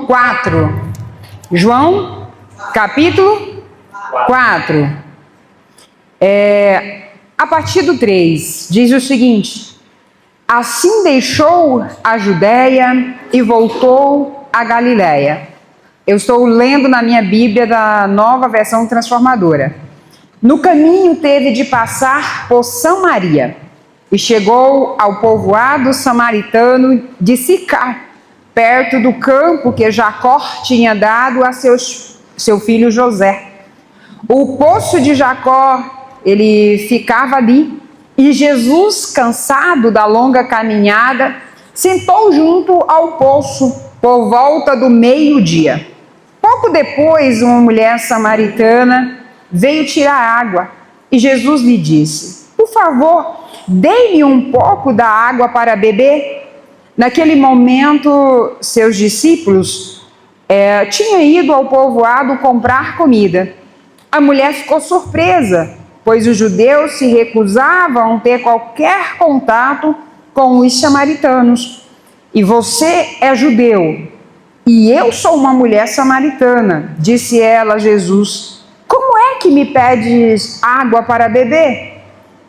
4. João, capítulo 4. A partir do 3, diz o seguinte: assim deixou a Judéia e voltou a Galiléia. Eu estou lendo na minha Bíblia da Nova Versão Transformadora. No caminho teve de passar por Samaria e chegou ao povoado samaritano de Sicar, perto do campo que Jacó tinha dado a seu filho José. O poço de Jacó, ele ficava ali, e Jesus, cansado da longa caminhada, sentou junto ao poço por volta do meio-dia. Pouco depois, uma mulher samaritana veio tirar água, e Jesus lhe disse: por favor, dê-me um pouco da água para beber. Naquele momento, seus discípulos tinham ido ao povoado comprar comida. A mulher ficou surpresa, pois os judeus se recusavam a ter qualquer contato com os samaritanos. E você é judeu, e eu sou uma mulher samaritana, disse ela a Jesus. Como é que me pedes água para beber?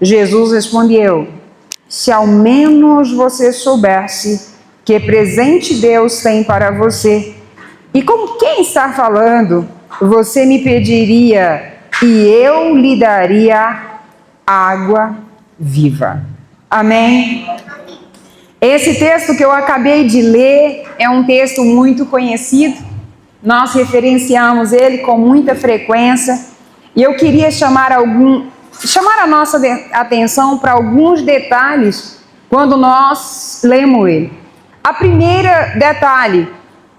Jesus respondeu: se ao menos você soubesse que presente Deus tem para você, e com quem está falando, você me pediria e eu lhe daria água viva. Amém? Esse texto que eu acabei de ler é um texto muito conhecido. Nós referenciamos ele com muita frequência. E eu queria chamar a nossa atenção para alguns detalhes quando nós lemos ele. A primeira detalhe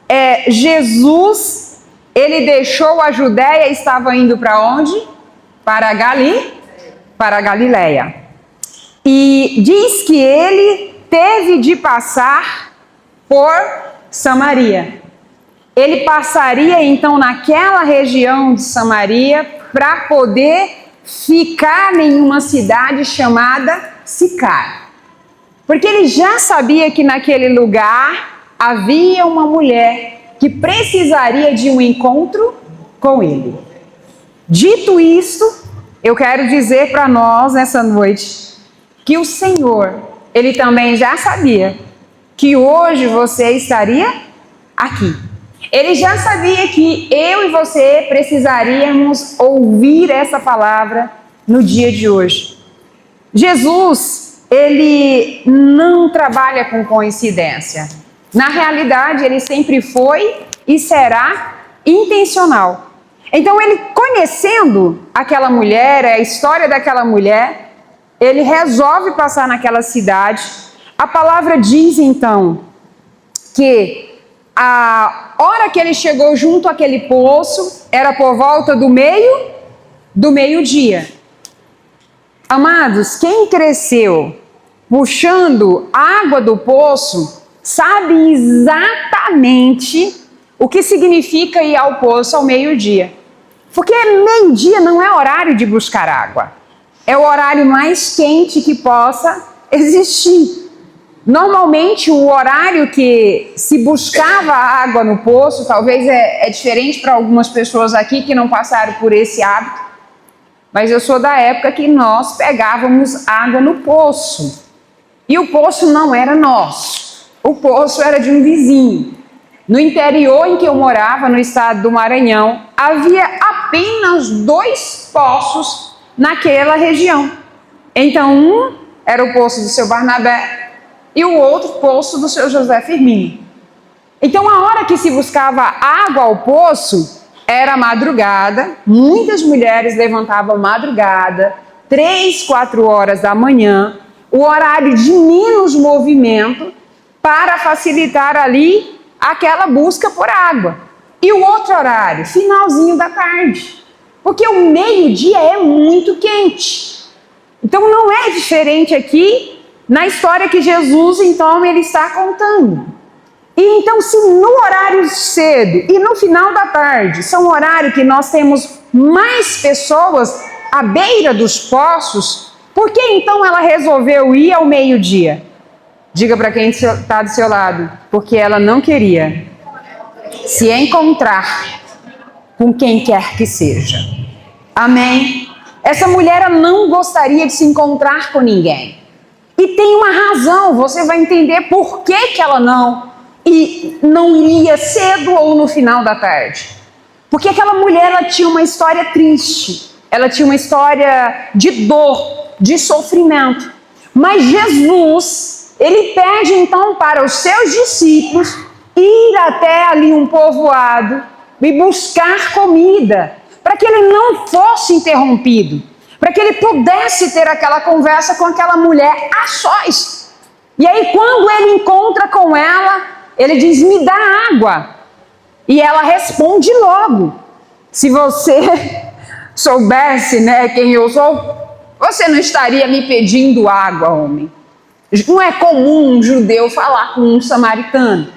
é Jesus, ele deixou a Judéia e estava indo para onde? Para a Galiléia. E diz que ele teve de passar por Samaria. Ele passaria então naquela região de Samaria para poder ficar em uma cidade chamada Sicar. Porque ele já sabia que naquele lugar havia uma mulher que precisaria de um encontro com ele. Dito isto, eu quero dizer para nós nessa noite que o Senhor, ele também já sabia que hoje você estaria aqui. Ele já sabia que eu e você precisaríamos ouvir essa palavra no dia de hoje. Jesus, ele não trabalha com coincidência. Na realidade, ele sempre foi e será intencional. Então, ele conhecendo aquela mulher, a história daquela mulher, ele resolve passar naquela cidade. A palavra diz, então, que a hora que ele chegou junto àquele poço era por volta do meio-dia. Amados, quem cresceu puxando água do poço sabe exatamente o que significa ir ao poço ao meio-dia. Porque meio-dia não é horário de buscar água. É o horário mais quente que possa existir. Normalmente, o horário que se buscava água no poço, talvez é diferente para algumas pessoas aqui que não passaram por esse hábito, mas eu sou da época que nós pegávamos água no poço. E o poço não era nosso, o poço era de um vizinho. No interior em que eu morava, no estado do Maranhão, havia apenas 2 poços naquela região. Então, um era o poço do seu Barnabé, e o outro poço do seu José Firmino. Então, a hora que se buscava água ao poço, era madrugada, muitas mulheres levantavam madrugada, 3, 4 horas da manhã, o horário de menos movimento, para facilitar ali aquela busca por água. E o outro horário, finalzinho da tarde, porque o meio-dia é muito quente. Então, não é diferente aqui na história que Jesus, então, ele está contando. E então, se no horário cedo e no final da tarde são horário que nós temos mais pessoas à beira dos poços, por que então ela resolveu ir ao meio-dia? Diga para quem está do seu lado, porque ela não queria. se encontrar com quem quer que seja. Amém? Essa mulher ela não gostaria de se encontrar com ninguém. E tem uma razão, você vai entender por que ela não iria cedo ou no final da tarde. Porque aquela mulher ela tinha uma história triste, ela tinha uma história de dor, de sofrimento. Mas Jesus, ele pede então para os seus discípulos ir até ali um povoado e buscar comida, para que ele não fosse interrompido, para que ele pudesse ter aquela conversa com aquela mulher a sós. E aí quando ele encontra com ela, ele diz, me dá água. E ela responde logo. Se você soubesse, né, quem eu sou, você não estaria me pedindo água, homem. Não é comum um judeu falar com um samaritano.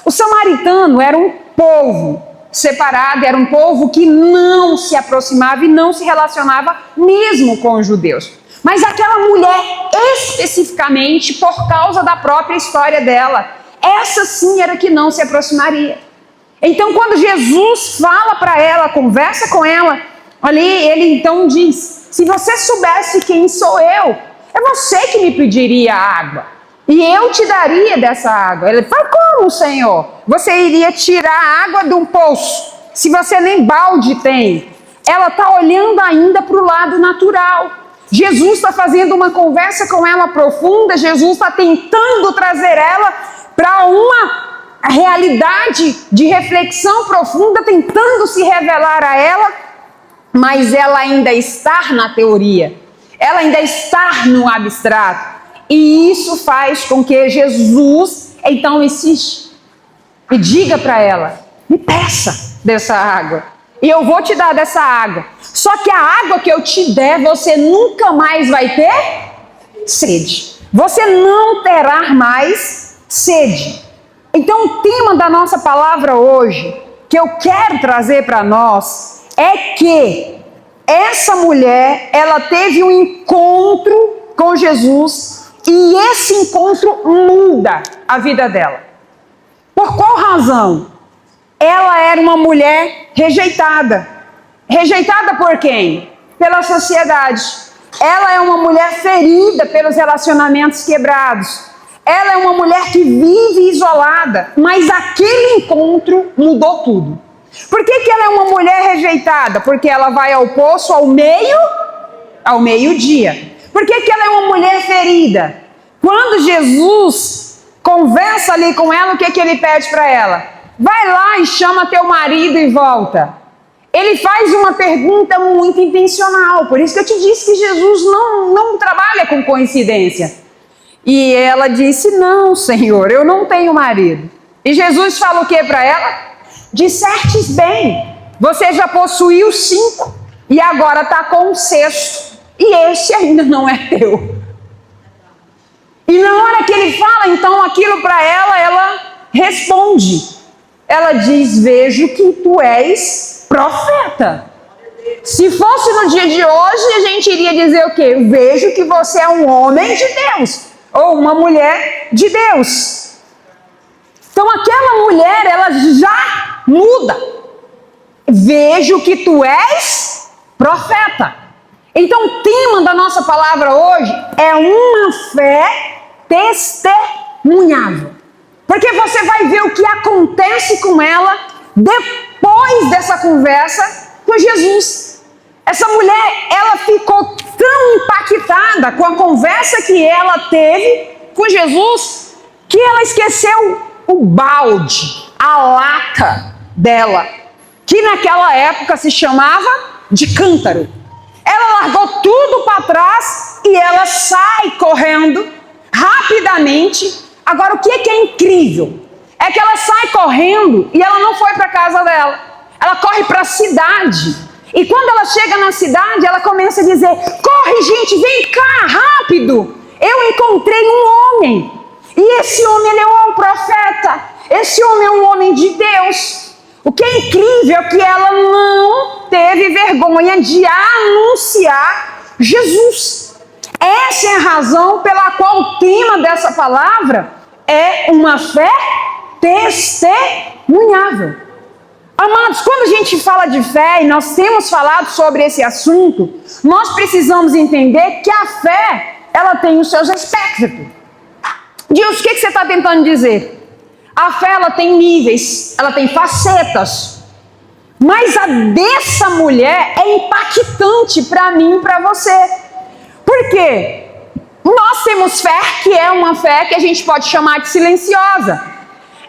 O samaritano era um povo separado, era um povo que não se aproximava e não se relacionava mesmo com os judeus. Mas aquela mulher, especificamente, por causa da própria história dela, essa sim era que não se aproximaria. Então, quando Jesus fala para ela, conversa com ela, ali ele então diz, se você soubesse quem sou eu, é você que me pediria água, e eu te daria dessa água. Ele fala, como, Senhor? Você iria tirar água de um poço, se você nem balde tem? Ela está olhando ainda para o lado natural. Jesus está fazendo uma conversa com ela profunda, Jesus está tentando trazer ela para uma realidade de reflexão profunda, tentando se revelar a ela, mas ela ainda está na teoria, ela ainda está no abstrato, e isso faz com que Jesus então insiste e diga para ela, me peça dessa água, e eu vou te dar dessa água, só que a água que eu te der, você nunca mais vai ter sede, você não terá mais sede. Então o tema da nossa palavra hoje, que eu quero trazer para nós, é que essa mulher, ela teve um encontro com Jesus e esse encontro muda a vida dela. Por qual razão? Ela era uma mulher rejeitada. Rejeitada por quem? Pela sociedade. Ela é uma mulher ferida pelos relacionamentos quebrados. Ela é uma mulher que vive isolada, mas aquele encontro mudou tudo. Por que ela é uma mulher rejeitada? Porque ela vai ao poço ao meio-dia. Por que ela é uma mulher ferida? Quando Jesus conversa ali com ela, o que ele pede para ela? Vai lá e chama teu marido e volta. Ele faz uma pergunta muito intencional, por isso que eu te disse que Jesus não trabalha com coincidência. E ela disse, não, Senhor, eu não tenho marido. E Jesus fala o que para ela? Dissertes bem, você já possuiu 5 e agora está com o 6º, e esse ainda não é teu. E na hora que ele fala então aquilo para ela, ela responde. Ela diz, vejo que tu és profeta. Se fosse no dia de hoje, a gente iria dizer o quê? Vejo que você é um homem de Deus. Ou uma mulher de Deus. Então aquela mulher, ela já muda. Vejo que tu és profeta. Então o tema da nossa palavra hoje é uma fé testemunhável. Porque você vai ver o que acontece com ela depois dessa conversa com Jesus. Essa mulher, ela ficou tão impactada com a conversa que ela teve com Jesus, que ela esqueceu o balde, a lata dela, que naquela época se chamava de cântaro. Ela largou tudo para trás e ela sai correndo rapidamente. Agora, o que é incrível é que ela sai correndo e ela não foi para a casa dela. Ela corre para a cidade. E quando ela chega na cidade, ela começa a dizer, corre gente, vem cá, rápido. Eu encontrei um homem. E esse homem, ele é um profeta. Esse homem é um homem de Deus. O que é incrível é que ela não teve vergonha de anunciar Jesus. Essa é a razão pela qual o tema dessa palavra é uma fé testemunhável. Amados, quando a gente fala de fé, e nós temos falado sobre esse assunto, nós precisamos entender que a fé, ela tem os seus aspectos. Deus, o que você está tentando dizer? A fé, ela tem níveis, ela tem facetas. Mas a dessa mulher é impactante para mim e para você. Por quê? Nós temos fé que é uma fé que a gente pode chamar de silenciosa.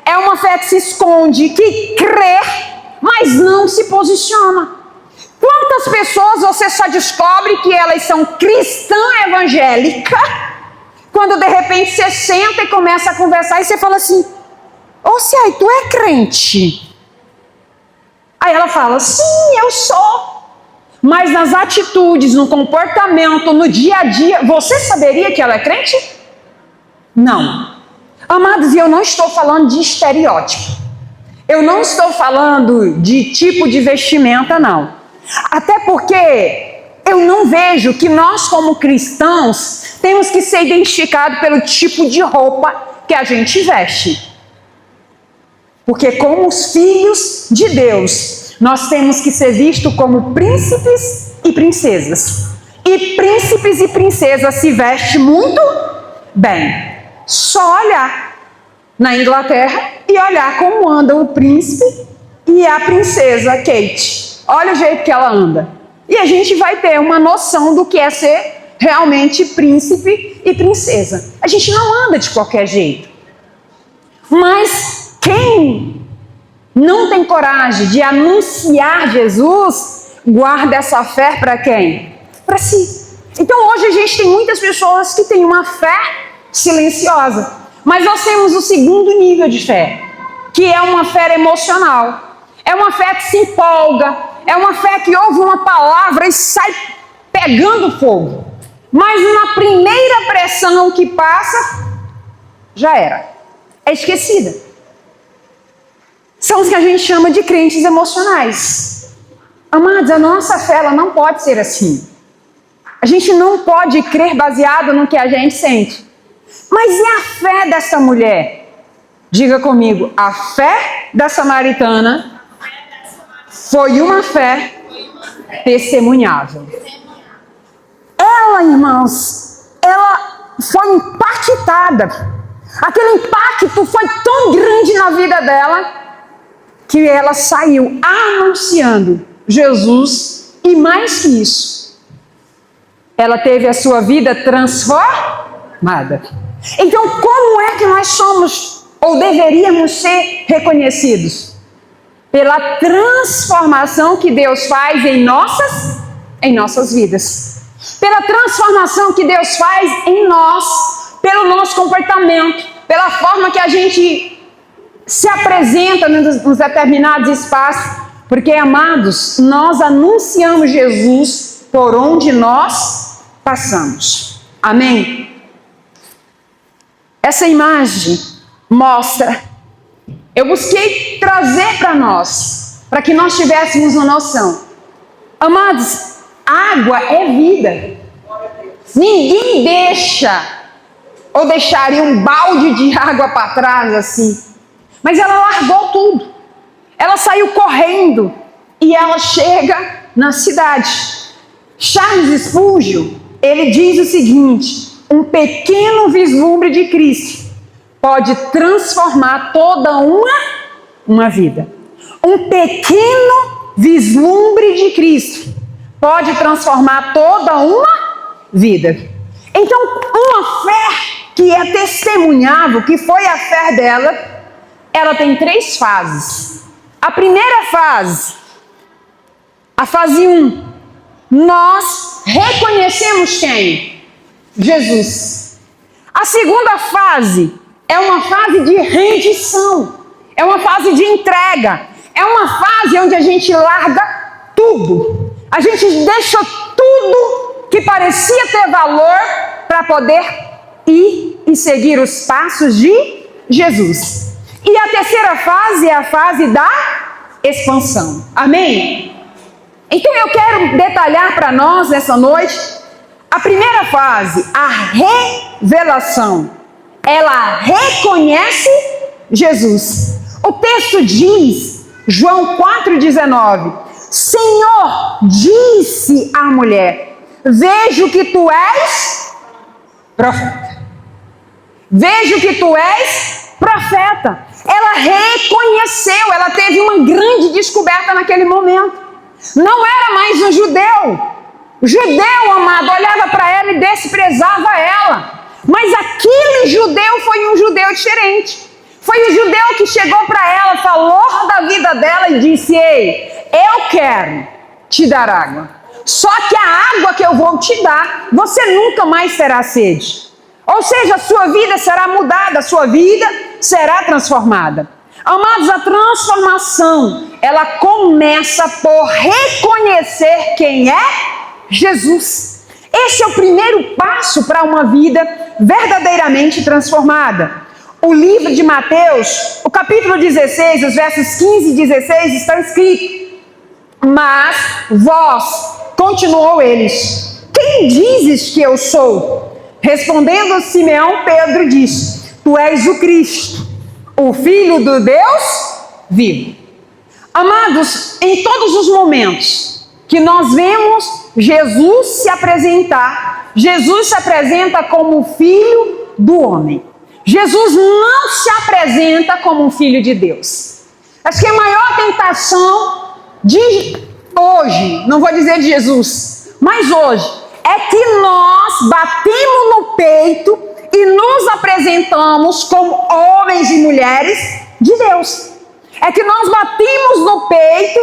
É uma fé que se esconde, que crê, mas não se posiciona. Quantas pessoas você só descobre que elas são cristã evangélica, quando de repente você senta e começa a conversar e você fala assim: ô Ciai, tu é crente? Aí ela fala: sim, eu sou. Mas nas atitudes, no comportamento, no dia a dia, você saberia que ela é crente? Não. Amados, e eu não estou falando de estereótipo. Eu não estou falando de tipo de vestimenta, não. Até porque eu não vejo que nós, como cristãos, temos que ser identificados pelo tipo de roupa que a gente veste. Porque como os filhos de Deus, nós temos que ser vistos como príncipes e princesas. E príncipes e princesas se vestem muito bem. Só olhar na Inglaterra e olhar como anda o príncipe e a princesa Kate. Olha o jeito que ela anda. E a gente vai ter uma noção do que é ser realmente príncipe e princesa. A gente não anda de qualquer jeito. Mas quem não tem coragem de anunciar Jesus, guarda essa fé para quem? Para si. Então hoje a gente tem muitas pessoas que têm uma fé silenciosa. Mas nós temos o segundo nível de fé, que é uma fé emocional. É uma fé que se empolga, é uma fé que ouve uma palavra e sai pegando fogo. Mas na primeira pressão que passa, já era. É esquecida. São os que a gente chama de crentes emocionais. Amados, a nossa fé ela não pode ser assim. A gente não pode crer baseado no que a gente sente. Mas e a fé dessa mulher? Diga comigo, a fé da samaritana foi uma fé testemunhável. Ela, irmãos, ela foi impactada. Aquele impacto foi tão grande na vida dela que ela saiu anunciando Jesus e mais que isso, ela teve a sua vida transformada. Então, como é que nós somos ou deveríamos ser reconhecidos? Pela transformação que Deus faz em nossas vidas. Pela transformação que Deus faz em nós, pelo nosso comportamento, pela forma que a gente se apresenta nos determinados espaços. Porque, amados, nós anunciamos Jesus por onde nós passamos. Amém? Essa imagem mostra, eu busquei trazer para nós, para que nós tivéssemos uma noção. Amados, água é vida. Ninguém deixa, ou deixaria um balde de água para trás assim. Mas ela largou tudo. Ela saiu correndo e ela chega na cidade. Charles Spurgeon, ele diz o seguinte: um pequeno vislumbre de Cristo pode transformar toda uma vida. Um pequeno vislumbre de Cristo pode transformar toda uma vida. Então, uma fé que é testemunhável, que foi a fé dela, ela tem 3 fases. A primeira fase, a fase 1, nós reconhecemos quem? Jesus. A segunda fase é uma fase de rendição, é uma fase de entrega, é uma fase onde a gente larga tudo, a gente deixa tudo que parecia ter valor para poder ir e seguir os passos de Jesus. E a terceira fase é a fase da expansão. Amém? Então eu quero detalhar para nós nessa noite a primeira fase, a revelação. Ela reconhece Jesus. O texto diz, João 4,19. Senhor, disse a mulher, vejo que tu és profeta. Vejo que tu és profeta. Ela reconheceu, ela teve uma grande descoberta naquele momento. Não era mais um judeu. O judeu, amado, olhava para ela e desprezava ela. Mas aquele judeu foi um judeu diferente. Foi o judeu que chegou para ela, falou da vida dela e disse, ei, eu quero te dar água. Só que a água que eu vou te dar, você nunca mais terá sede. Ou seja, a sua vida será mudada, a sua vida será transformada. Amados, a transformação, ela começa por reconhecer quem é Jesus. Esse é o primeiro passo para uma vida verdadeiramente transformada. O livro de Mateus, o capítulo 16, os versos 15 e 16, está escrito: mas vós, continuou eles, quem dizes que eu sou? Respondendo Simeão, Pedro disse, tu és o Cristo, o Filho do Deus vivo. Amados, em todos os momentos que nós vemos Jesus se apresentar, Jesus se apresenta como Filho do homem. Jesus não se apresenta como um filho de Deus. Acho que a maior tentação de hoje, não vou dizer de Jesus, mas hoje, é que nós batemos no peito e nos apresentamos como homens e mulheres de Deus. É que nós batemos no peito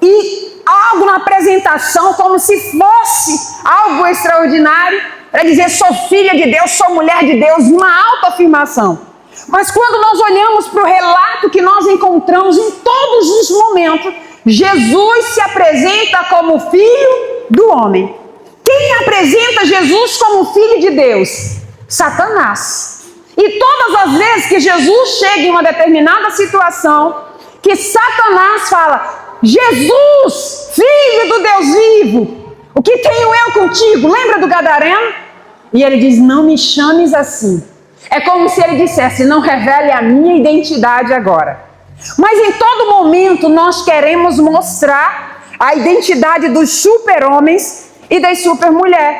e algo na apresentação como se fosse algo extraordinário, para dizer, sou filha de Deus, sou mulher de Deus, uma autoafirmação. Mas quando nós olhamos para o relato que nós encontramos em todos os momentos, Jesus se apresenta como filho do homem. Quem apresenta Jesus como filho de Deus? Satanás. E todas as vezes que Jesus chega em uma determinada situação, que Satanás fala, Jesus, filho do Deus vivo, o que tenho eu contigo? Lembra do Gadareno? E ele diz, não me chames assim. É como se ele dissesse, não revele a minha identidade agora. Mas em todo momento nós queremos mostrar a identidade dos super-homens e das super-mulheres.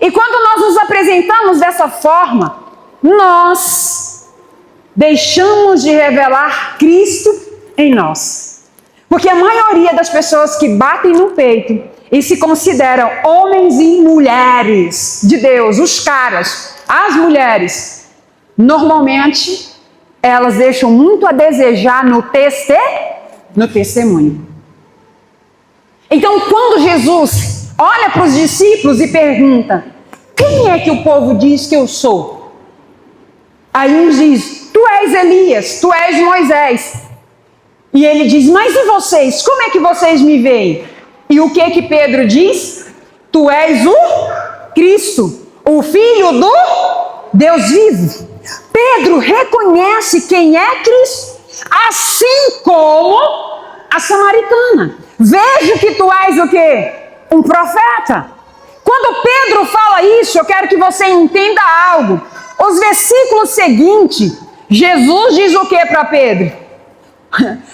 E quando nós nos apresentamos dessa forma, nós deixamos de revelar Cristo em nós. Porque a maioria das pessoas que batem no peito e se consideram homens e mulheres de Deus, os caras, as mulheres, normalmente elas deixam muito a desejar no testemunho. Então, quando Jesus olha para os discípulos e pergunta, quem é que o povo diz que eu sou? Aí uns diz, tu és Elias, tu és Moisés. E ele diz, mas e vocês? Como é que vocês me veem? E o que Pedro diz? Tu és o Cristo, o Filho do Deus vivo. Pedro reconhece quem é Cristo, assim como a samaritana. Vejo que tu és o quê? Um profeta. Quando Pedro fala isso, eu quero que você entenda algo. Os versículos seguintes, Jesus diz o que para Pedro?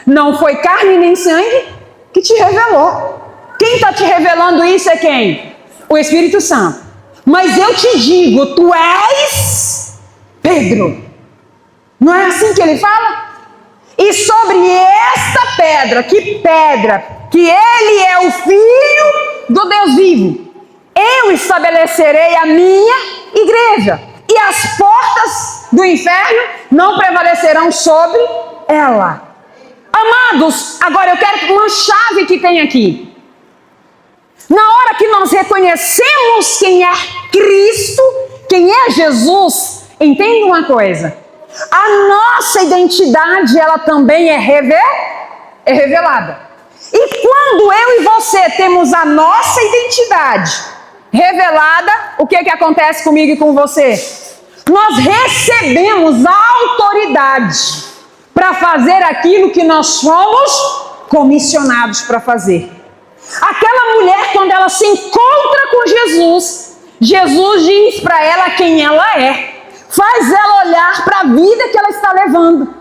Não foi carne nem sangue que te revelou. Quem está te revelando isso é quem? O Espírito Santo. Mas eu te digo, tu és Pedro. Não é assim que ele fala? E sobre esta pedra, que ele é o Filho do Deus vivo, eu estabelecerei a minha igreja. E as portas do inferno não prevalecerão sobre ela. Amados, agora eu quero uma chave que tem aqui. Na hora que nós reconhecemos quem é Cristo, quem é Jesus, entenda uma coisa. A nossa identidade, ela também é revelada. E quando eu e você temos a nossa identidade revelada, o que acontece comigo e com você? Nós recebemos a autoridade para fazer aquilo que nós fomos comissionados para fazer. Aquela mulher, quando ela se encontra com Jesus, Jesus diz para ela quem ela é. Faz ela olhar para a vida que ela está levando.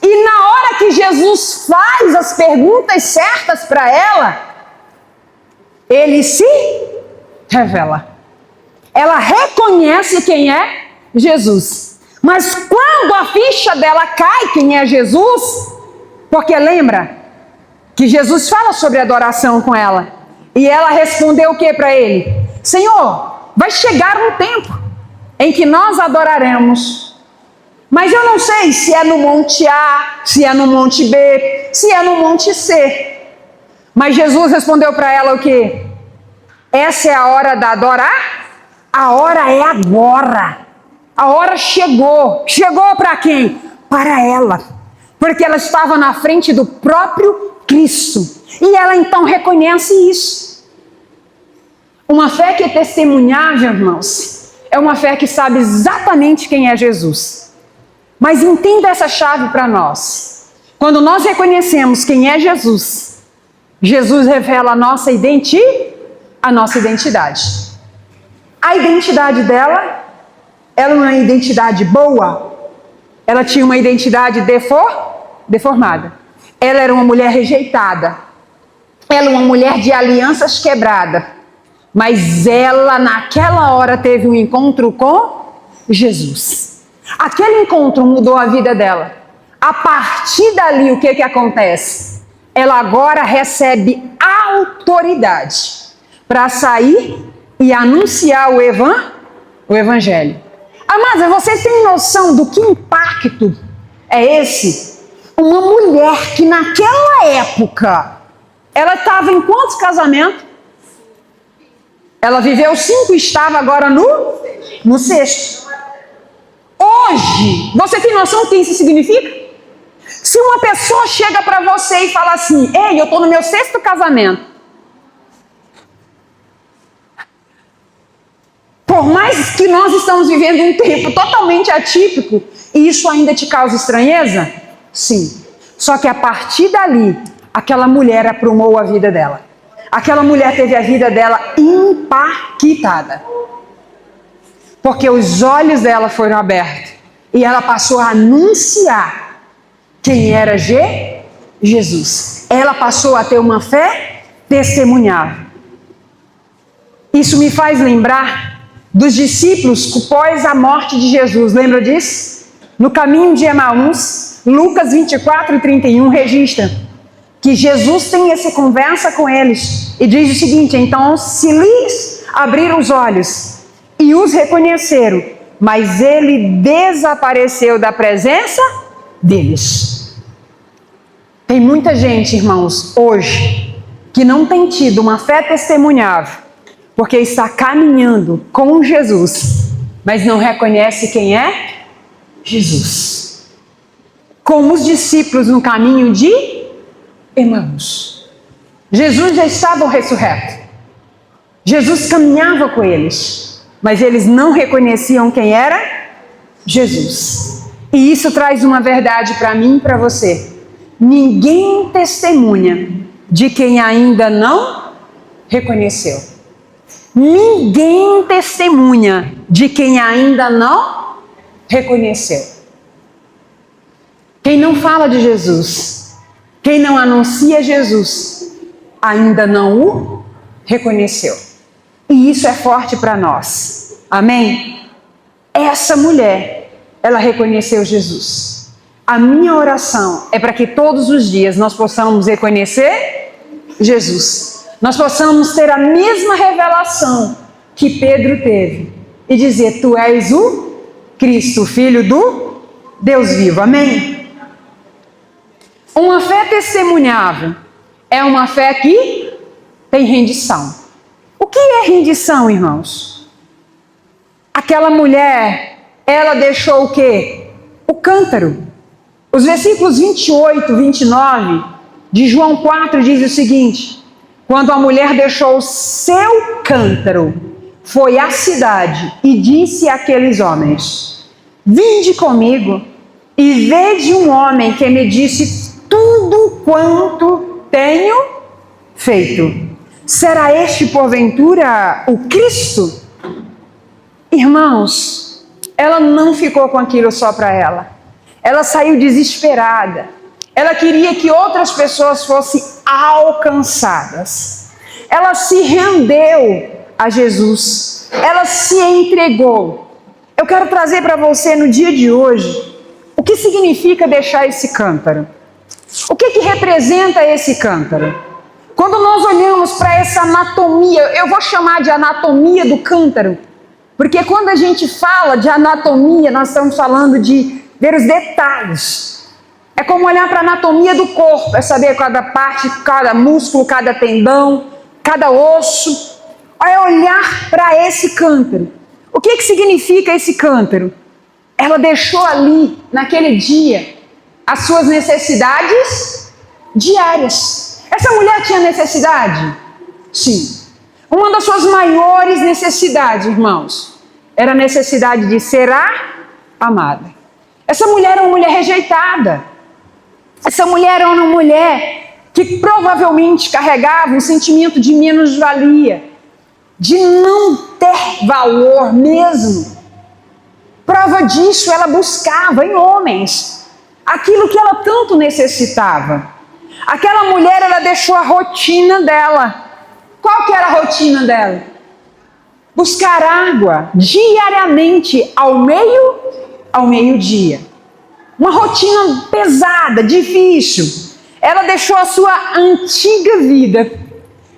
E na hora que Jesus faz as perguntas certas para ela, ele se revela. Ela reconhece quem é Jesus. Mas quando a ficha dela cai, quem é Jesus, porque lembra que Jesus fala sobre adoração com ela, e ela respondeu o que para ele? Senhor, vai chegar um tempo em que nós adoraremos, mas eu não sei se é no monte A, se é no monte B, se é no monte C. Mas Jesus respondeu para ela o que? Essa é a hora da adorar? A hora é agora. A hora chegou. Chegou para quem? Para ela. Porque ela estava na frente do próprio Cristo. E ela então reconhece isso. Uma fé que é testemunhável, irmãos, é uma fé que sabe exatamente quem é Jesus. Mas entenda essa chave para nós. Quando nós reconhecemos quem é Jesus, Jesus revela a nossa identidade. A identidade dela, ela não é uma identidade boa, ela tinha uma identidade deformada. Ela era uma mulher rejeitada, ela era uma mulher de alianças quebradas, mas ela naquela hora teve um encontro com Jesus. Aquele encontro mudou a vida dela. A partir dali, o que acontece? Ela agora recebe autoridade para sair e anunciar o Evangelho. Amados, vocês têm noção do que impacto é esse? Uma mulher que naquela época, ela estava em quantos casamentos? Ela viveu 5 e estava agora no 6º. Hoje, você tem noção do que isso significa? Se uma pessoa chega para você e fala assim, ei, eu estou no meu 6º casamento. Por mais que nós estamos vivendo um tempo totalmente atípico, e isso ainda te causa estranheza? Sim. Só que a partir dali, aquela mulher aprumou a vida dela. Aquela mulher teve a vida dela impactada. Porque os olhos dela foram abertos. E ela passou a anunciar quem era Jesus. Ela passou a ter uma fé testemunhável. Isso me faz lembrar dos discípulos após a morte de Jesus. Lembra disso? No caminho de Emaús, Lucas 24 e 31 registra que Jesus tem essa conversa com eles e diz o seguinte: então se lhes abriram os olhos e os reconheceram, mas ele desapareceu da presença deles. Tem muita gente, irmãos, hoje, que não tem tido uma fé testemunhável, porque está caminhando com Jesus, mas não reconhece quem é Jesus. Como os discípulos no caminho de Emaús. Jesus já estava ressurreto. Jesus caminhava com eles, mas eles não reconheciam quem era Jesus. E isso traz uma verdade para mim e para você. Ninguém testemunha de quem ainda não reconheceu. Ninguém testemunha de quem ainda não reconheceu. Quem não fala de Jesus, quem não anuncia Jesus, ainda não o reconheceu. E isso é forte para nós. Amém? Essa mulher, ela reconheceu Jesus. A minha oração é para que todos os dias nós possamos reconhecer Jesus. Nós possamos ter a mesma revelação que Pedro teve e dizer: tu és o Cristo, Filho do Deus vivo. Amém? Uma fé testemunhável é uma fé que tem rendição. O que é rendição, irmãos? Aquela mulher, ela deixou o quê? O cântaro. Os versículos 28 e 29 de João 4 diz o seguinte: quando a mulher deixou o seu cântaro, foi à cidade e disse àqueles homens: vinde comigo e vede um homem que me disse tudo quanto tenho feito. Será este porventura o Cristo? Irmãos, ela não ficou com aquilo só para ela. Ela saiu desesperada. Ela queria que outras pessoas fossem alcançadas. Ela se rendeu a Jesus. Ela se entregou. Eu quero trazer para você no dia de hoje o que significa deixar esse cântaro. O que representa esse cântaro? Quando nós olhamos para essa anatomia, eu vou chamar de anatomia do cântaro, porque quando a gente fala de anatomia, nós estamos falando de ver os detalhes. É como olhar para a anatomia do corpo, é saber cada parte, cada músculo, cada tendão, cada osso. É olhar para esse cântaro. O que significa esse cântaro? Ela deixou ali, naquele dia, as suas necessidades diárias. Essa mulher tinha necessidade? Sim. Uma das suas maiores necessidades, irmãos, era a necessidade de ser amada. Essa mulher era uma mulher rejeitada. Essa mulher era uma mulher que provavelmente carregava um sentimento de menos-valia, de não ter valor mesmo. Prova disso, ela buscava em homens aquilo que ela tanto necessitava. Aquela mulher, ela deixou a rotina dela. Qual que era a rotina dela? Buscar água diariamente ao meio-dia. Uma rotina pesada, difícil. Ela deixou a sua antiga vida.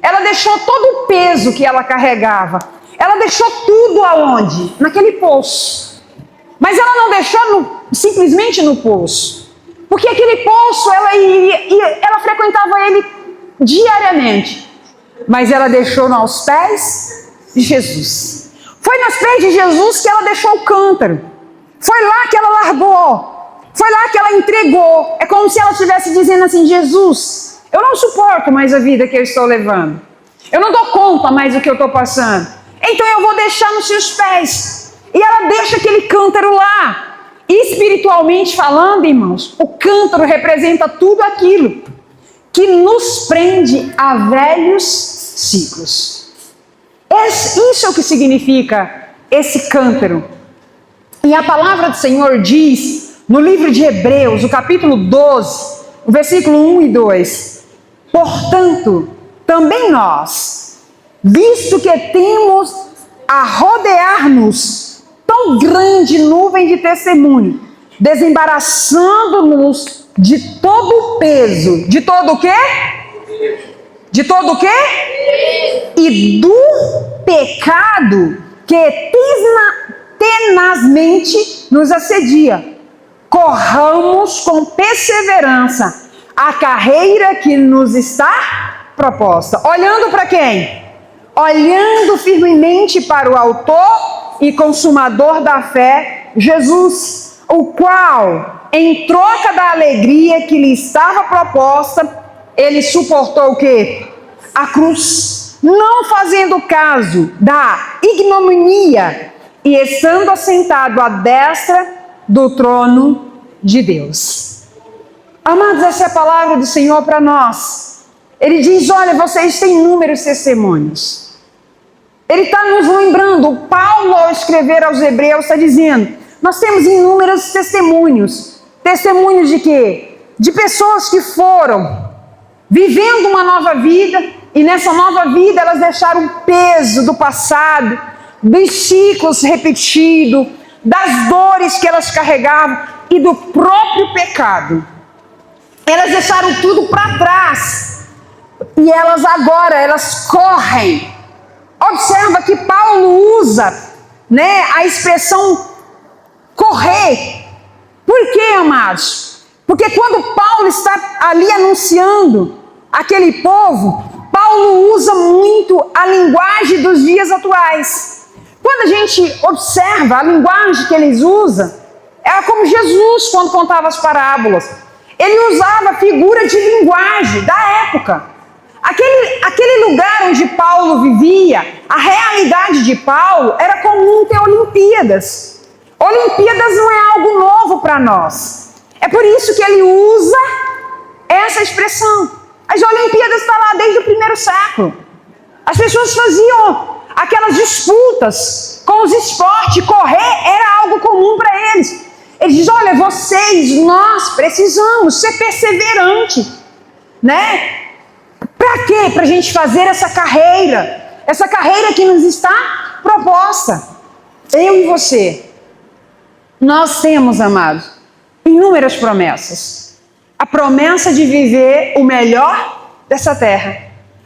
Ela deixou todo o peso que ela carregava. Ela deixou tudo aonde? Naquele poço. Mas ela não deixou simplesmente no poço. Porque aquele poço, ela frequentava ele diariamente. Mas ela deixou aos pés de Jesus. Foi nos pés de Jesus que ela deixou o cântaro. Foi lá que ela largou. Foi lá que ela entregou. É como se ela estivesse dizendo assim: Jesus, eu não suporto mais a vida que eu estou levando. Eu não dou conta mais do que eu estou passando. Então eu vou deixar nos seus pés. E ela deixa aquele cântaro lá. Espiritualmente falando, irmãos, o cântaro representa tudo aquilo que nos prende a velhos ciclos. Isso é o que significa esse cântaro. E a palavra do Senhor diz, no livro de Hebreus, o capítulo 12, o versículo 1 e 2: portanto, também nós, visto que temos a rodear-nos tão grande nuvem de testemunho, desembaraçando-nos de todo o peso. De todo o quê? De todo o quê? E do pecado que tenazmente nos assedia. Corramos com perseverança a carreira que nos está proposta. Olhando para quem? Olhando firmemente para o autor e consumador da fé, Jesus, o qual, em troca da alegria que lhe estava proposta, ele suportou o quê? A cruz, não fazendo caso da ignominia, e estando assentado à destra do trono de Deus. Amados, essa é a palavra do Senhor para nós. Ele diz: olha, vocês têm inúmeros testemunhos. Ele está nos lembrando, Paulo, ao escrever aos Hebreus, está dizendo: nós temos inúmeros testemunhos. Testemunhos de quê? De pessoas que foram vivendo uma nova vida, e nessa nova vida elas deixaram o peso do passado, dos ciclos repetidos, das dores que elas carregavam e do próprio pecado. Elas deixaram tudo para trás. E elas agora, elas correm. Observa que Paulo usa, a expressão correr. Por quê, amados? Porque quando Paulo está ali anunciando aquele povo, Paulo usa muito a linguagem dos dias atuais. Quando a gente observa a linguagem que eles usam, é como Jesus quando contava as parábolas. Ele usava figura de linguagem da época. Aquele lugar onde Paulo vivia, a realidade de Paulo era comum ter Olimpíadas. Olimpíadas não é algo novo para nós. É por isso que ele usa essa expressão. As Olimpíadas estão lá desde o primeiro século. As pessoas faziam aquelas disputas com os esportes, correr era algo comum para eles. Ele diz, olha, nós precisamos ser perseverante, né? Para quê? Para a gente fazer essa carreira que nos está proposta. Eu e você, nós temos, amados, inúmeras promessas. A promessa de viver o melhor dessa terra.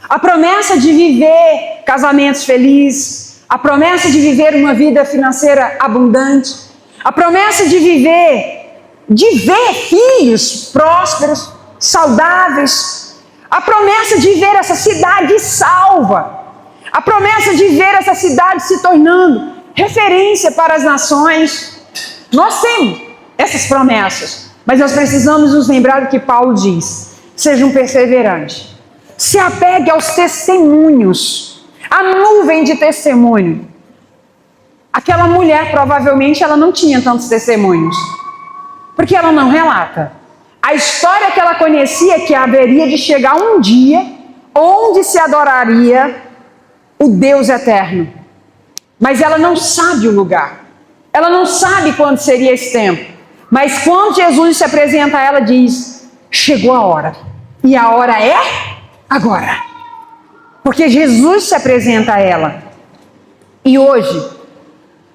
A promessa de viver casamentos felizes. A promessa de viver uma vida financeira abundante. A promessa de ver filhos prósperos, saudáveis. A promessa de ver essa cidade salva. A promessa de ver essa cidade se tornando referência para as nações. Nós temos essas promessas, mas nós precisamos nos lembrar do que Paulo diz. Seja um perseverante. Se apegue aos testemunhos. A nuvem de testemunho. Aquela mulher, provavelmente, ela não tinha tantos testemunhos. Porque ela não relata. A história que ela conhecia é que haveria de chegar um dia onde se adoraria o Deus eterno. Mas ela não sabe o lugar. Ela não sabe quando seria esse tempo. Mas quando Jesus se apresenta a ela, diz, chegou a hora. E a hora é agora. Porque Jesus se apresenta a ela. E hoje,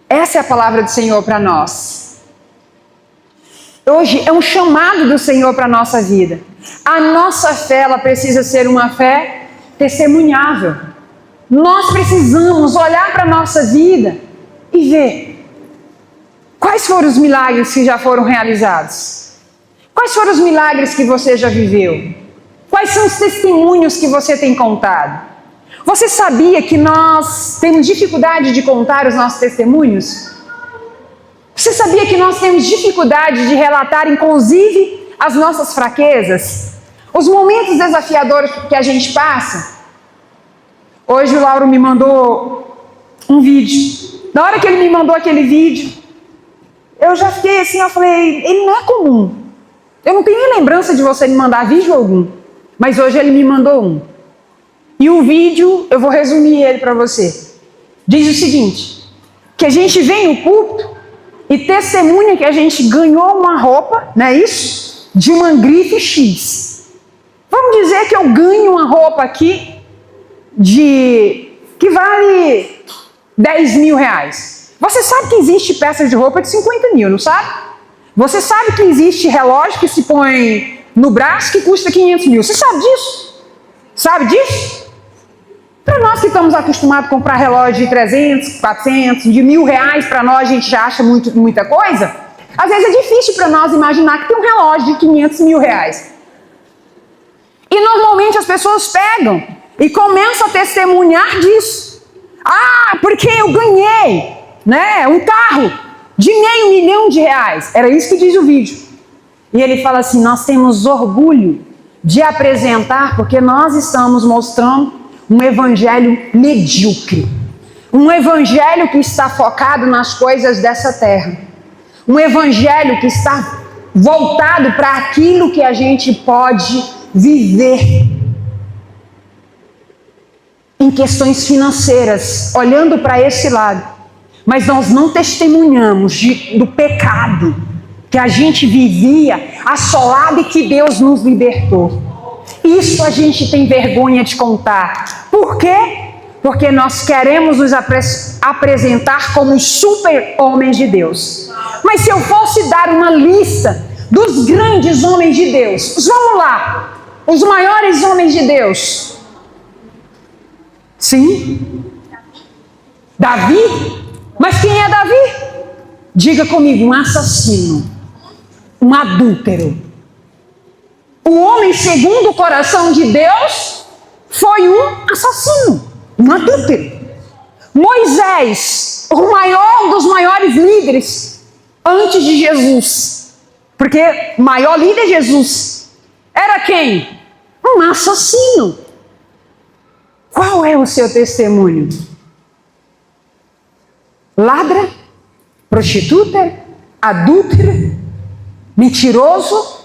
essa é a palavra do Senhor para nós. Hoje é um chamado do Senhor para a nossa vida. A nossa fé, ela precisa ser uma fé testemunhável. Nós precisamos olhar para a nossa vida e ver quais foram os milagres que já foram realizados. Quais foram os milagres que você já viveu? Quais são os testemunhos que você tem contado? Você sabia que nós temos dificuldade de contar os nossos testemunhos? Você sabia que nós temos dificuldade de relatar, inclusive, as nossas fraquezas? Os momentos desafiadores que a gente passa? Hoje o Lauro me mandou um vídeo. Na hora que ele me mandou aquele vídeo, eu já fiquei assim, eu falei, ele não é comum. Eu não tenho nem lembrança de você me mandar vídeo algum. Mas hoje ele me mandou um. E o vídeo, eu vou resumir ele para você. Diz o seguinte, que a gente vem no culto e testemunha que a gente ganhou uma roupa, não é isso? De uma grife X. Vamos dizer que eu ganho uma roupa aqui que vale 10 mil reais. Você sabe que existe peças de roupa de 50 mil, não sabe? Você sabe que existe relógio que se põe no braço que custa 500 mil. Você sabe disso? Sabe disso? Para nós que estamos acostumados a comprar relógio de 300, 400, de R$1.000, para nós a gente já acha muita coisa. Às vezes é difícil para nós imaginar que tem um relógio de 500 mil reais. E normalmente as pessoas pegam e começam a testemunhar disso. Ah, porque eu ganhei, né, um carro de R$500 mil. Era isso que diz o vídeo. E ele fala assim, nós temos orgulho de apresentar, porque nós estamos mostrando um evangelho medíocre. Um evangelho que está focado nas coisas dessa terra. Um evangelho que está voltado para aquilo que a gente pode viver. Em questões financeiras, olhando para esse lado. Mas nós não testemunhamos do pecado que a gente vivia assolado e que Deus nos libertou. Isso a gente tem vergonha de contar. Por quê? Porque nós queremos nos apresentar como super homens de Deus. Mas se eu fosse dar uma lista dos grandes homens de Deus, vamos lá, os maiores homens de Deus. Sim? Davi? Mas quem é Davi? Diga comigo, um assassino, um adúltero. O homem segundo o coração de Deus foi um assassino, um adúltero. Moisés, o maior dos maiores líderes antes de Jesus. Porque maior líder Jesus era quem? Um assassino. Qual é o seu testemunho? Ladra? Prostituta? Adúltera? Mentiroso?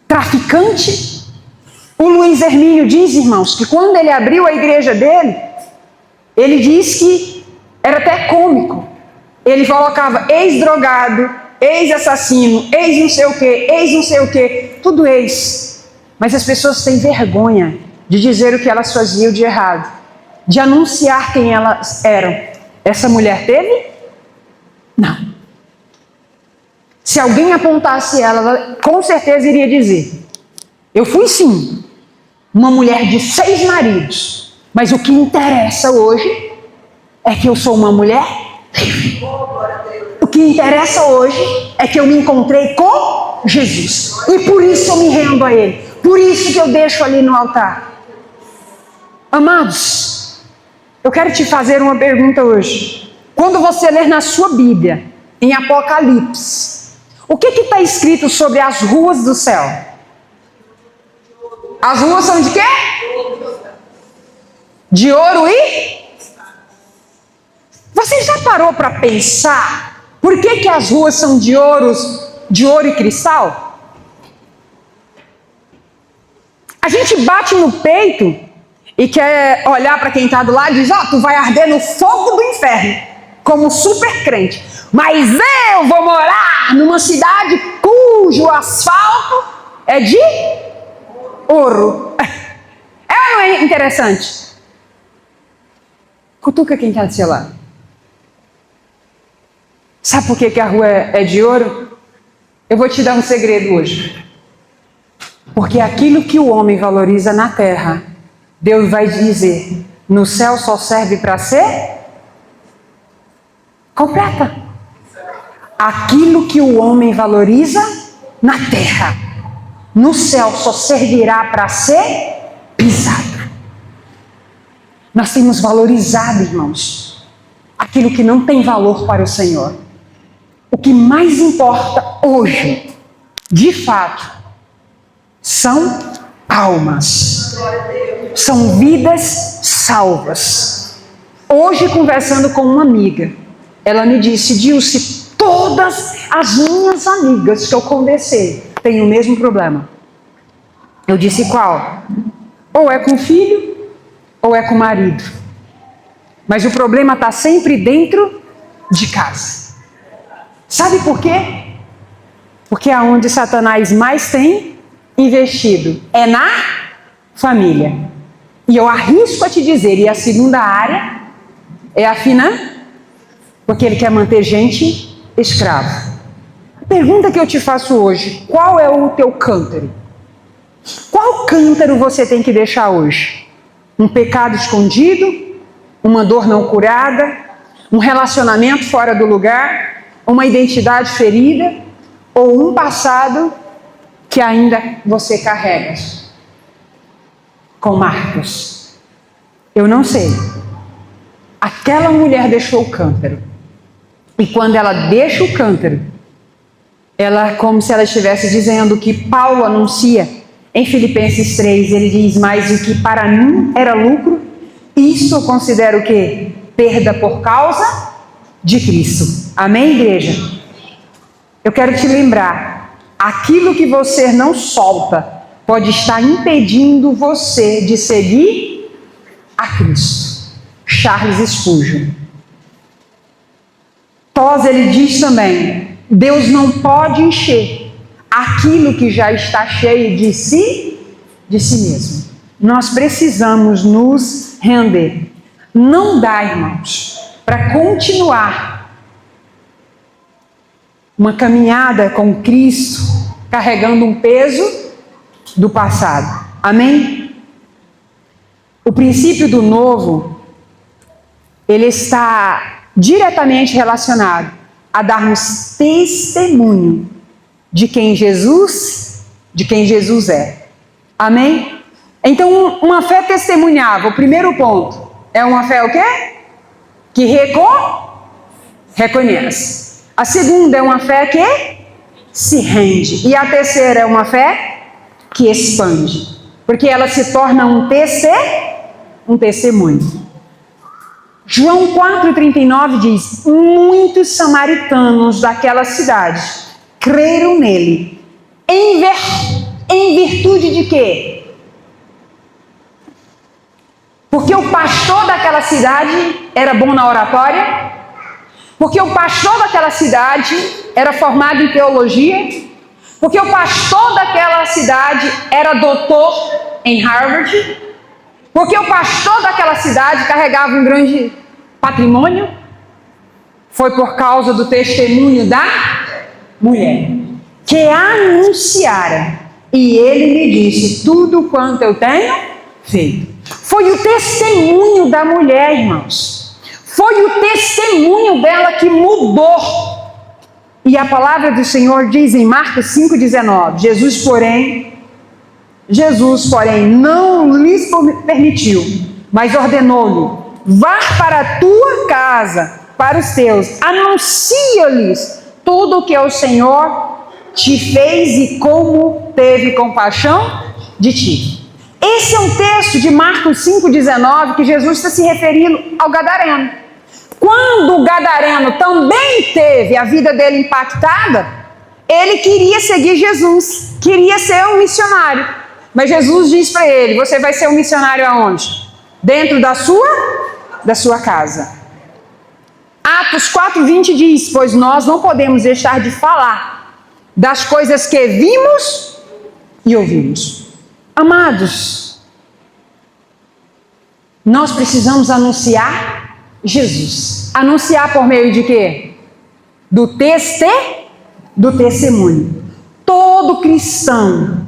Traficante? O Luiz Hermínio diz, irmãos, que quando ele abriu a igreja dele, ele diz que era até cômico. Ele colocava ex-drogado, ex-assassino, ex não sei o quê, ex não sei o quê, tudo ex. Mas as pessoas têm vergonha de dizer o que elas faziam de errado, de anunciar quem elas eram. Essa mulher teve? Não. Se alguém apontasse ela com certeza iria dizer: eu fui sim uma mulher de 6 maridos, mas o que interessa hoje é que eu sou uma mulher livre. O que interessa hoje é que eu me encontrei com Jesus, e por isso eu me rendo a Ele, por isso que eu deixo ali no altar. Amados, eu quero te fazer uma pergunta hoje. Quando você ler na sua Bíblia, em Apocalipse, o que está escrito sobre as ruas do céu? As ruas são de quê? De ouro e? Você já parou para pensar por que as ruas são de ouro e cristal? A gente bate no peito e quer olhar para quem está do lado e diz: tu vai arder no fogo do inferno, como super crente. Mas eu vou morar numa cidade cujo asfalto é de ouro. É ou não é interessante? Cutuca quem está do seu lado. Sabe por que a rua é de ouro? Eu vou te dar um segredo hoje. Porque aquilo que o homem valoriza na terra, Deus vai dizer: no céu só serve para ser completa. Aquilo que o homem valoriza na terra, no céu só servirá para ser pisado. Nós temos valorizado, irmãos, aquilo que não tem valor para o Senhor. O que mais importa hoje, de fato, são almas, são vidas salvas. Hoje, conversando com uma amiga, ela me disse: Dilce, todas as minhas amigas que eu conversei têm o mesmo problema. Eu disse: qual? Ou é com o filho, ou é com o marido. Mas o problema está sempre dentro de casa. Sabe por quê? Porque aonde Satanás mais tem investido é na família. E eu arrisco a te dizer, e a segunda área é a finança, porque ele quer manter gente escrava. A pergunta que eu te faço hoje: qual é o teu cântaro? Qual cântaro você tem que deixar hoje? Um pecado escondido? Uma dor não curada? Um relacionamento fora do lugar? Uma identidade ferida? Ou um passado que ainda você carrega com marcas? Eu não sei. Aquela mulher deixou o cântaro. E quando ela deixa o cântaro, ela, como se ela estivesse dizendo que Paulo anuncia em Filipenses 3, ele diz: mas o que para mim era lucro, isso eu considero o quê? Perda por causa de Cristo. Amém, igreja? Eu quero te lembrar, aquilo que você não solta pode estar impedindo você de seguir a Cristo. Charles Spurgeon. Toz, ele diz também: Deus não pode encher aquilo que já está cheio de si mesmo. Nós precisamos nos render. Não dá, irmãos, para continuar uma caminhada com Cristo carregando um peso do passado. Amém? O princípio do novo, ele está diretamente relacionado a darmos testemunho de quem Jesus é. Amém? Então, uma fé testemunhável, o primeiro ponto, é uma fé o quê? Que reconhece. A segunda é uma fé que se rende. E a terceira é uma fé que expande. Porque ela se torna um testemunho. João 4,39 diz: muitos samaritanos daquela cidade creram nele. Em virtude de quê? Porque o pastor daquela cidade era bom na oratória? Porque o pastor daquela cidade era formado em teologia, porque o pastor daquela cidade era doutor em Harvard, porque o pastor daquela cidade carregava um grande patrimônio. Foi por causa do testemunho da mulher, que anunciara, e ele me disse tudo quanto eu tenho feito. Foi o testemunho da mulher, irmãos. Foi o testemunho dela que mudou. E a palavra do Senhor diz em Marcos 5,19, Jesus, porém, não lhes permitiu, mas ordenou-lhe: vá para a tua casa, para os teus, anuncia-lhes tudo o que o Senhor te fez e como teve compaixão de ti. Esse é um texto de Marcos 5,19 que Jesus está se referindo ao gadareno. Quando o gadareno também teve a vida dele impactada, ele queria seguir Jesus, queria ser um missionário. Mas Jesus diz para ele: você vai ser um missionário aonde? Dentro da sua casa. Atos 4,20 diz: pois nós não podemos deixar de falar das coisas que vimos e ouvimos. Amados, nós precisamos anunciar Jesus. Anunciar por meio de quê? Do testemunho. Todo cristão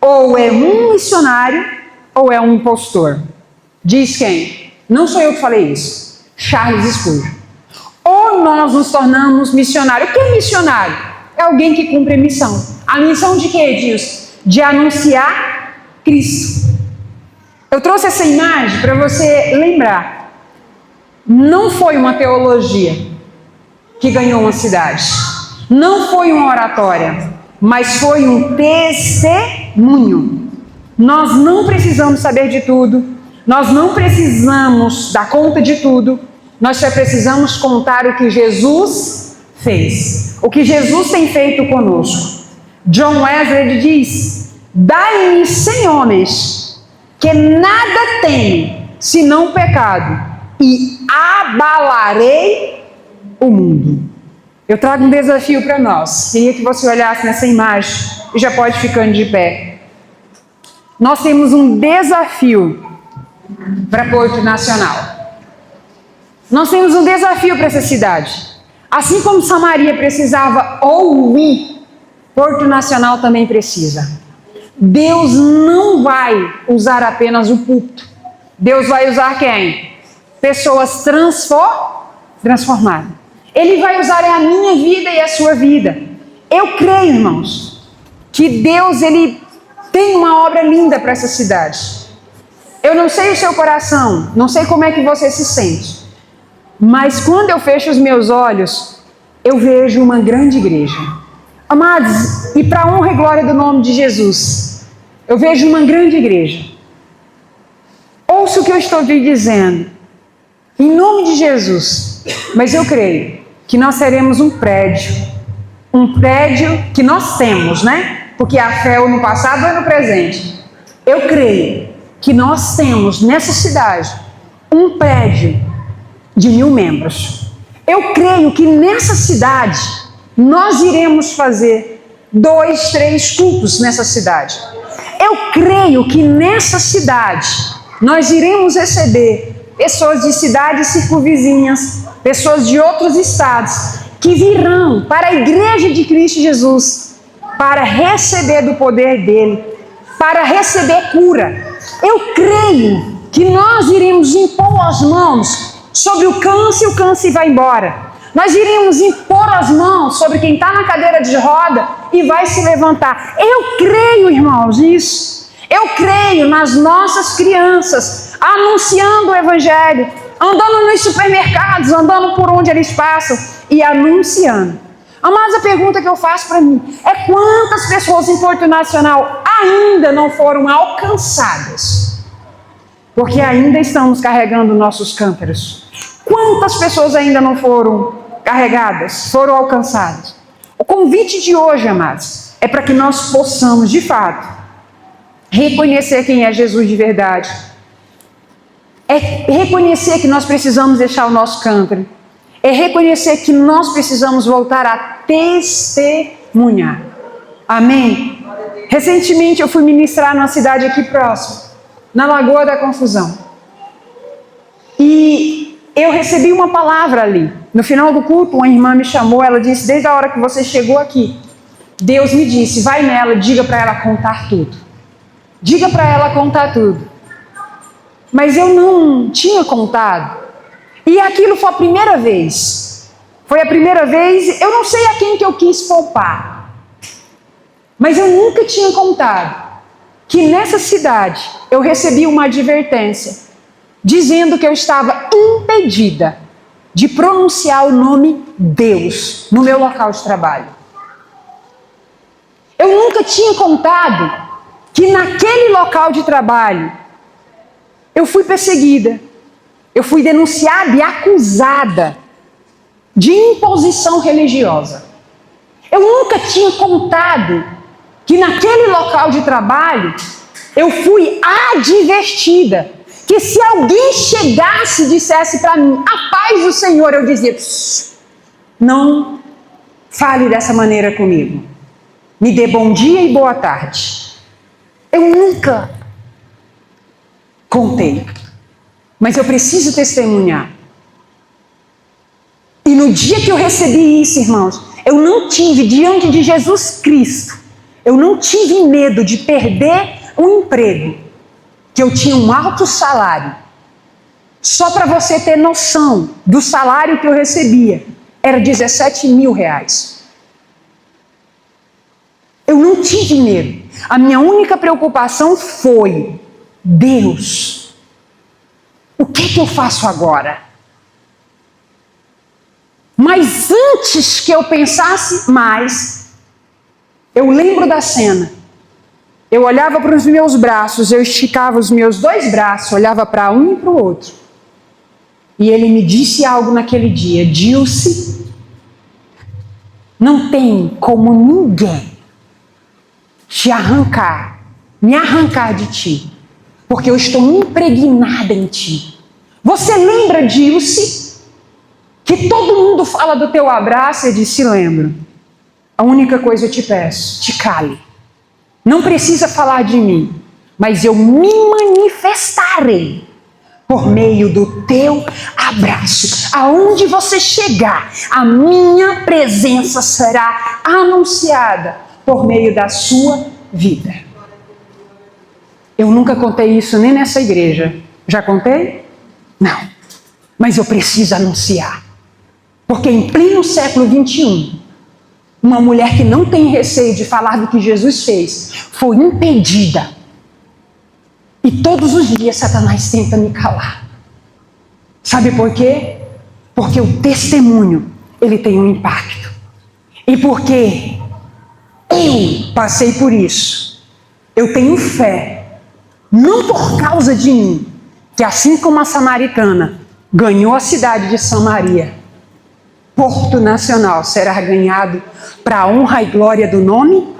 ou é um missionário ou é um impostor. Diz quem? Não sou eu que falei isso. Charles Spurgeon. Ou nós nos tornamos missionários. O que é missionário? É alguém que cumpre a missão. A missão de quê, Deus? De anunciar Cristo. Eu trouxe essa imagem para você lembrar. Não foi uma teologia que ganhou uma cidade. Não foi uma oratória, mas foi um testemunho. Nós não precisamos saber de tudo. Nós não precisamos dar conta de tudo. Nós só precisamos contar o que Jesus fez. O que Jesus tem feito conosco. John Wesley diz: dai-me 100 homens que nada têm senão pecado, e abalarei o mundo. Eu trago um desafio para nós. Queria que você olhasse nessa imagem e já pode ficando de pé. Nós temos um desafio para Porto Nacional. Nós temos um desafio para essa cidade. Assim como Samaria precisava ouvir, Porto Nacional também precisa. Deus não vai usar apenas o púlpito. Deus vai usar quem? Pessoas transformadas. Ele vai usar a minha vida e a sua vida. Eu creio, irmãos, que Deus ele tem uma obra linda para essa cidade. Eu não sei o seu coração, não sei como é que você se sente, mas quando eu fecho os meus olhos, eu vejo uma grande igreja. Amados, e para a honra e glória do nome de Jesus, eu vejo uma grande igreja. Ouça o que eu estou lhe dizendo, em nome de Jesus. Mas eu creio que nós teremos um prédio que nós temos, né? Porque a fé ou no passado ou no presente. Eu creio que nós temos nessa cidade um prédio de 1000 membros. Eu creio que nessa cidade nós iremos fazer 2, 3 cultos nessa cidade. Eu creio que nessa cidade nós iremos receber pessoas de cidades circunvizinhas, pessoas de outros estados, que virão para a igreja de Cristo Jesus, para receber do poder dele, para receber cura. Eu creio que nós iremos impor as mãos sobre o câncer e o câncer vai embora. Nós iremos impor as mãos sobre quem está na cadeira de roda e vai se levantar. Eu creio, irmãos, nisso. Eu creio nas nossas crianças anunciando o evangelho, andando nos supermercados, andando por onde eles passam e anunciando. Mas a pergunta que eu faço para mim é: quantas pessoas em Porto Nacional ainda não foram alcançadas? Porque ainda estamos carregando nossos cântaros. Quantas pessoas ainda não foram carregadas, foram alcançadas? O convite de hoje, amados, é para que nós possamos, de fato, reconhecer quem é Jesus de verdade. É reconhecer que nós precisamos deixar o nosso cântaro. É reconhecer que nós precisamos voltar a testemunhar. Amém? Recentemente eu fui ministrar numa cidade aqui próxima, na Lagoa da Confusão. E eu recebi uma palavra ali. No final do culto, uma irmã me chamou, ela disse, desde a hora que você chegou aqui, Deus me disse, vai nela, diga para ela contar tudo. Diga para ela contar tudo. Mas eu não tinha contado. E aquilo foi a primeira vez. Foi a primeira vez, eu não sei a quem que eu quis poupar. Mas eu nunca tinha contado que nessa cidade eu recebi uma advertência dizendo que eu estava impedida de pronunciar o nome Deus no meu local de trabalho. Eu nunca tinha contado que naquele local de trabalho eu fui perseguida, eu fui denunciada e acusada de imposição religiosa. Eu nunca tinha contado que naquele local de trabalho eu fui advertida que se alguém chegasse e dissesse para mim, a paz do Senhor, eu dizia, não fale dessa maneira comigo. Me dê bom dia e boa tarde. Eu nunca contei, mas eu preciso testemunhar. E no dia que eu recebi isso, irmãos, eu não tive, diante de Jesus Cristo, eu não tive medo de perder um emprego, que eu tinha um alto salário. Só para você ter noção do salário que eu recebia, era 17 mil reais. Eu não tive medo. A minha única preocupação foi, Deus, o que eu faço agora? Mas antes que eu pensasse mais, eu lembro da cena. Eu olhava para os meus braços, eu esticava os meus 2 braços, olhava para um e para o outro. E ele me disse algo naquele dia, Dilce, não tem como ninguém me arrancar de ti, porque eu estou impregnada em ti. Você lembra, Dilce, que todo mundo fala do teu abraço? Eu disse, lembro. A única coisa eu te peço, te cale. Não precisa falar de mim, mas eu me manifestarei por meio do teu abraço. Aonde você chegar, a minha presença será anunciada por meio da sua vida. Eu nunca contei isso nem nessa igreja. Já contei? Não. Mas eu preciso anunciar. Porque em pleno século 21, uma mulher que não tem receio de falar do que Jesus fez, foi impedida. E todos os dias Satanás tenta me calar. Sabe por quê? Porque o testemunho, ele tem um impacto. E porque eu passei por isso, eu tenho fé, não por causa de mim, que assim como a samaritana ganhou a cidade de Samaria, Porto Nacional será ganhado para a honra e glória do nome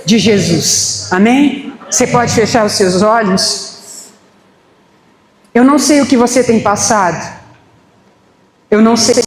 de Jesus. Amém? Você pode fechar os seus olhos? Eu não sei o que você tem passado. Eu não sei